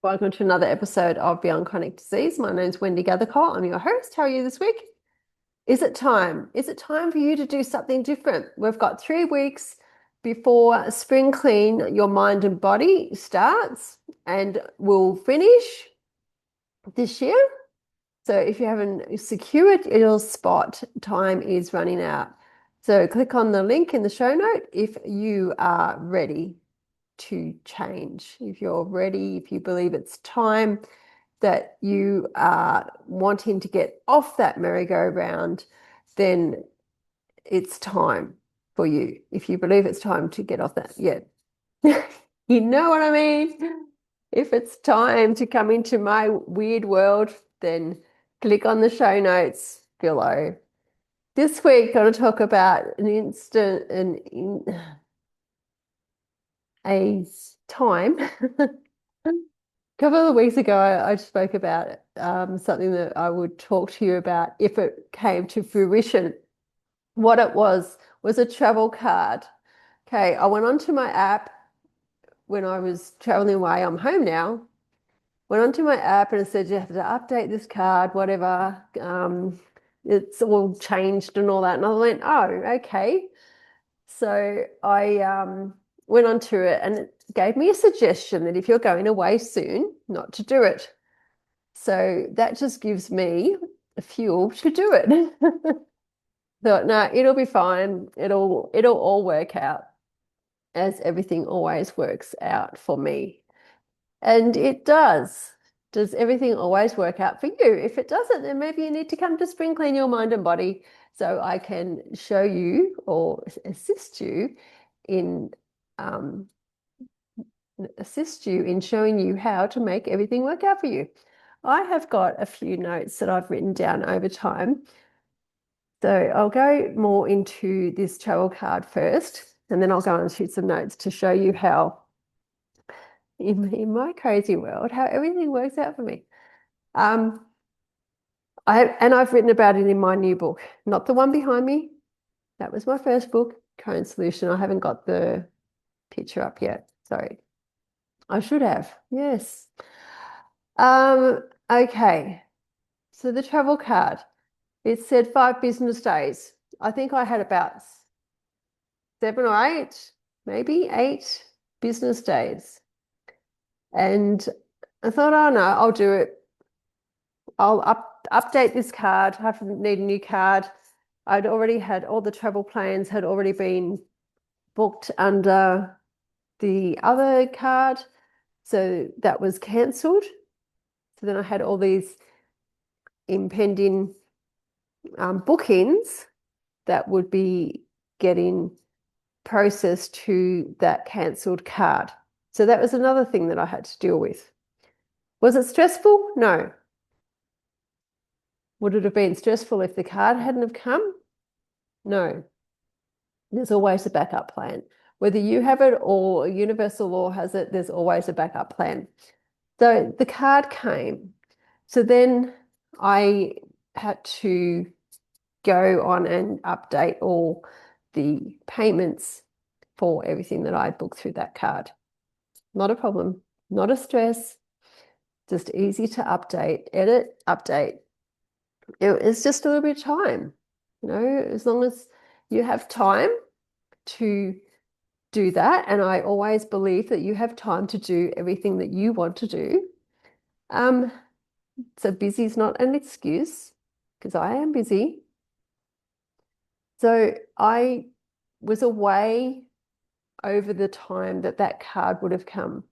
Welcome to another episode of Beyond Chronic Disease. My name's Wendy Gathercole. I'm your host. How are you this week? Is it time? Is it time for you to do something different? We've got 3 weeks before spring clean your mind and body starts, and we'll finish this year. So if you haven't secured your spot, time is running out. So click on the link in the show note if you are ready to change. If you're ready, if you believe it's time that you are wanting to get off that merry-go-round, then it's time for you. If you believe it's time to get off that, yeah. You know what I mean? If it's time to come into my weird world, then click on the show notes below. This week, I'm going to talk about a time. A couple of weeks ago, I spoke about something that I would talk to you about if it came to fruition. What it was a travel card. Okay, I went onto my app when I was traveling away. I'm home now. Went onto my app and it said you have to update this card, whatever. It's all changed and all that. And I went, oh, okay. So I went onto it and it gave me a suggestion that if you're going away soon, not to do it. So that just gives me a fuel to do it. Thought, no, it'll be fine. It'll all work out, as everything always works out for me. And it does. Does everything always work out for you? If it doesn't, then maybe you need to come to spring clean your mind and body so I can show you or assist you in showing you how to make everything work out for you. I have got a few notes that I've written down over time. So I'll go more into this travel card first, and then I'll go and shoot some notes to show you how, in my crazy world, how everything works out for me. I've written about it in my new book, not the one behind me. That was my first book, Cone Solution. I haven't got the picture up yet. Sorry. I should have. Yes. Okay. So the travel card, it said 5 business days. I think I had about 7 or 8, maybe 8 business days. And I thought, oh no, I'll do it. I'll update this card. I need a new card. I'd already had all the travel plans had already been booked under the other card. So that was cancelled. So then I had all these impending bookings that would be getting processed to that cancelled card. So that was another thing that I had to deal with. Was it stressful? No. Would it have been stressful if the card hadn't have come? No. There's always a backup plan. Whether you have it or universal law has it, there's always a backup plan. So the card came. So then I had to go on and update all the payments for everything that I booked through that card. Not a problem, not a stress, just easy to update, edit, update. It's just a little bit of time, as long as you have time to do that. And I always believe that you have time to do everything that you want to do. So busy is not an excuse because I am busy. So I was away over the time that card would have come.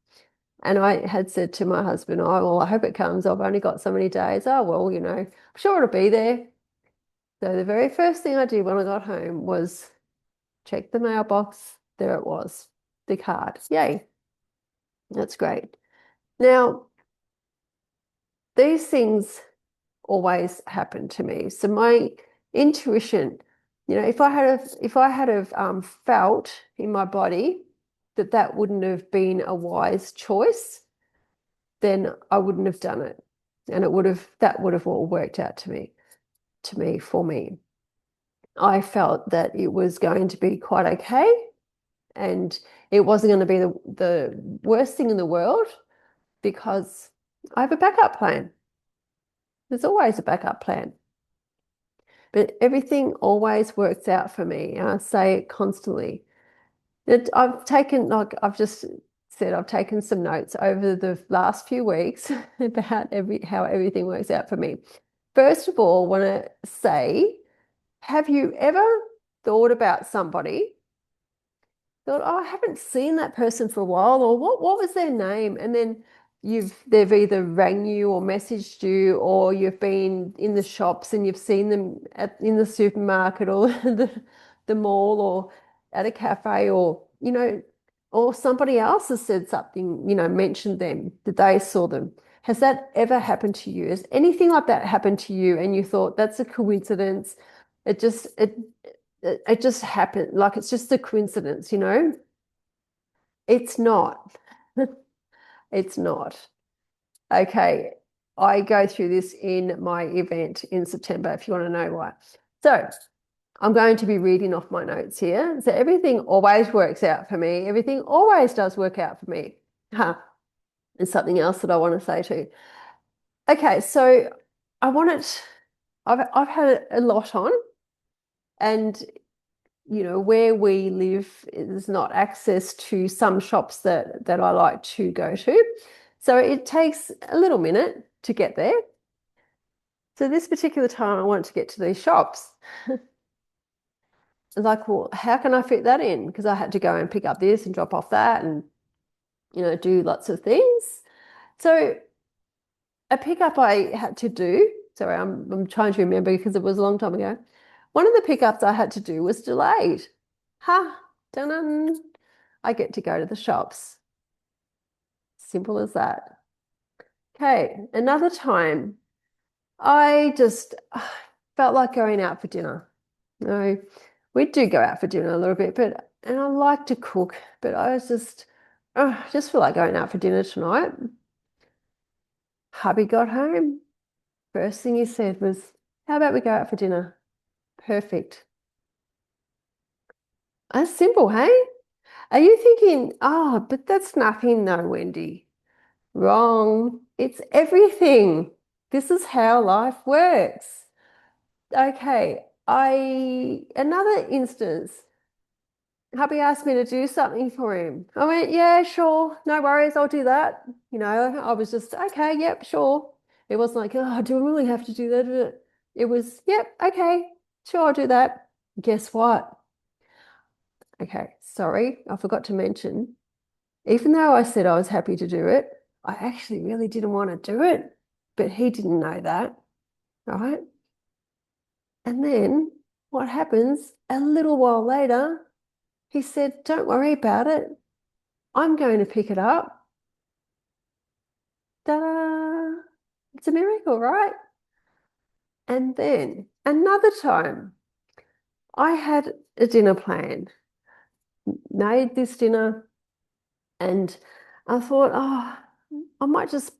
And I had said to my husband, oh, well, I hope it comes. I've only got so many days. Oh, well, I'm sure it'll be there. So the very first thing I did when I got home was check the mailbox. There it was, the card. Yay. That's great. Now, these things always happen to me. So my intuition, if I had have felt in my body that wouldn't have been a wise choice, then I wouldn't have done it, and that would have all worked out for me. I felt that it was going to be quite okay, and it wasn't going to be the worst thing in the world. because I have a backup plan. There's always a backup plan. But everything always works out for me. And I say it constantly. I've taken, like I've just said, I've taken some notes over the last few weeks about how everything works out for me. First of all, I want to say, have you ever thought about somebody, thought, oh, I haven't seen that person for a while, or what was their name? And then they've either rang you or messaged you, or you've been in the shops and you've seen them in the supermarket or the mall or at a cafe, or or somebody else has said something, mentioned them, that they saw them. Has that ever happened to you? Has anything like that happened to you and you thought that's a coincidence? It just it just happened, like it's just a coincidence, It's not. It's not. Okay, I go through this in my event in September if you want to know why. So I'm going to be reading off my notes here. So everything always works out for me. Everything always does work out for me. Huh. And something else that I want to say too. Okay, so I wanted, I've had a lot on, and where we live is not access to some shops that I like to go to. So it takes a little minute to get there. So this particular time I wanted to get to these shops. Like, well, how can I fit that in? Because I had to go and pick up this and drop off that and, do lots of things. So a pickup I had to do, sorry, I'm trying to remember because it was a long time ago. One of the pickups I had to do was delayed. Ha, dun I get to go to the shops. Simple as that. Okay, another time I just felt like going out for dinner. No, we do go out for dinner a little bit, and I like to cook, but I was just feel like going out for dinner tonight. Hubby got home. First thing he said was, how about we go out for dinner? Perfect. That's simple, hey? Are you thinking, oh, but that's nothing, no, Wendy? Wrong. It's everything. This is how life works. Okay, another instance, hubby asked me to do something for him. I went, yeah, sure, no worries, I'll do that. I was just, okay, yep, sure. It wasn't like, oh, do I really have to do that? It was, yep, okay, sure, I'll do that. Guess what? Okay, sorry, I forgot to mention, even though I said I was happy to do it, I actually really didn't want to do it, but he didn't know that, right? And then what happens a little while later, he said, don't worry about it. I'm going to pick it up. Ta-da! It's a miracle, right? And then another time, I had a dinner plan, made this dinner, and I thought, oh, I might just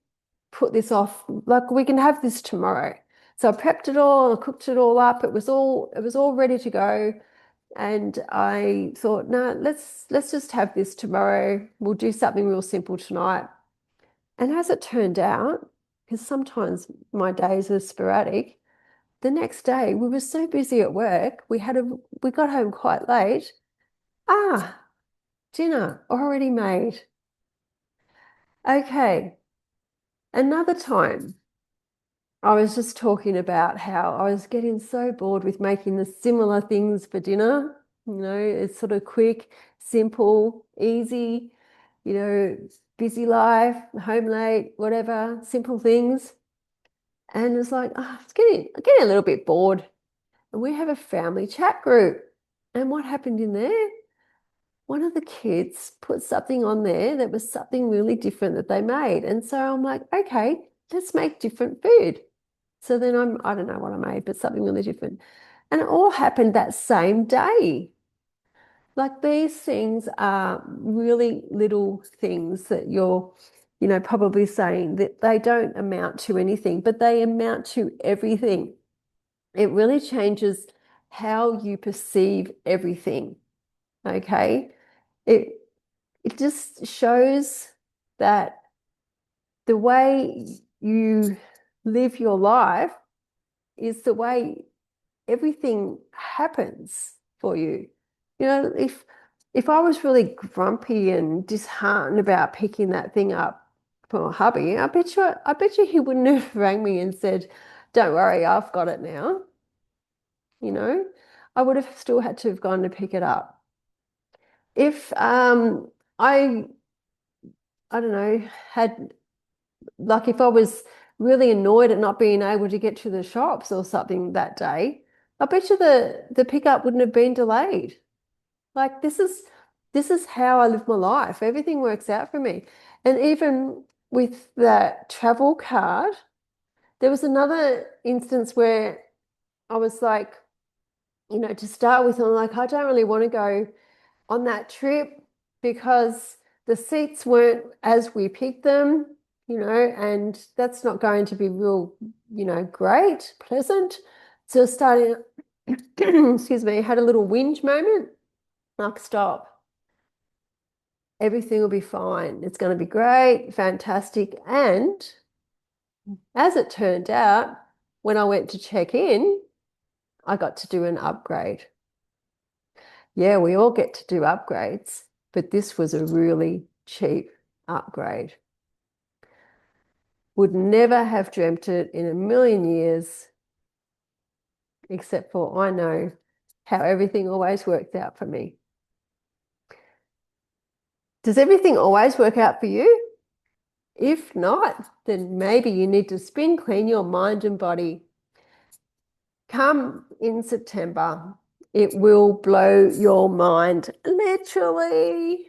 put this off. Like we can have this tomorrow. So I prepped it all, I cooked it all up. It was all ready to go. And I thought, no, let's just have this tomorrow. We'll do something real simple tonight. And as it turned out, because sometimes my days are sporadic, the next day we were so busy at work, we got home quite late. Ah, dinner already made. Okay, another time. I was just talking about how I was getting so bored with making the similar things for dinner. It's sort of quick, simple, easy, you know, busy life, home late, whatever, simple things. And it's like, it's getting a little bit bored. And we have a family chat group. And what happened in there? One of the kids put something on there that was something really different that they made. And so I'm like, okay, let's make different food. So then I don't know what I made, but something really different. And it all happened that same day. Like these things are really little things that you're, probably saying that they don't amount to anything, but they amount to everything. It really changes how you perceive everything. Okay. It just shows that the way you live your life is the way everything happens for you. You know, if I was really grumpy and disheartened about picking that thing up for my hubby, I bet you he wouldn't have rang me and said, "Don't worry, I've got it now." You know, I would have still had to have gone to pick it up. If I I don't know, had like if I was really annoyed at not being able to get to the shops or something that day, I bet you the pickup wouldn't have been delayed. Like this is how I live my life. Everything works out for me. And even with that travel card, there was another instance where I was like, to start with, I'm like, I don't really want to go on that trip because the seats weren't as we picked them, and that's not going to be real, great, pleasant. So starting, excuse me, had a little whinge moment. Like, stop. Everything will be fine. It's going to be great, fantastic. And as it turned out, when I went to check in, I got to do an upgrade. Yeah, we all get to do upgrades, but this was a really cheap upgrade. Would never have dreamt it in a million years, except for I know how everything always worked out for me. Does everything always work out for you? If not, then maybe you need to spin clean your mind and body. Come in September, it will blow your mind, literally.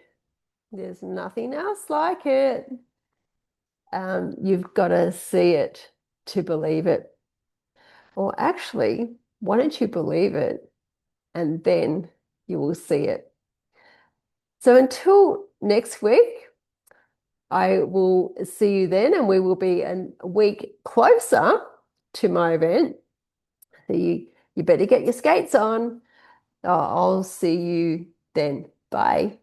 There's nothing else like it. You've got to see it to believe it. Or actually, why don't you believe it and then you will see it? So until next week, I will see you then, and we will be a week closer to my event. So you better get your skates on. I'll see you then. Bye.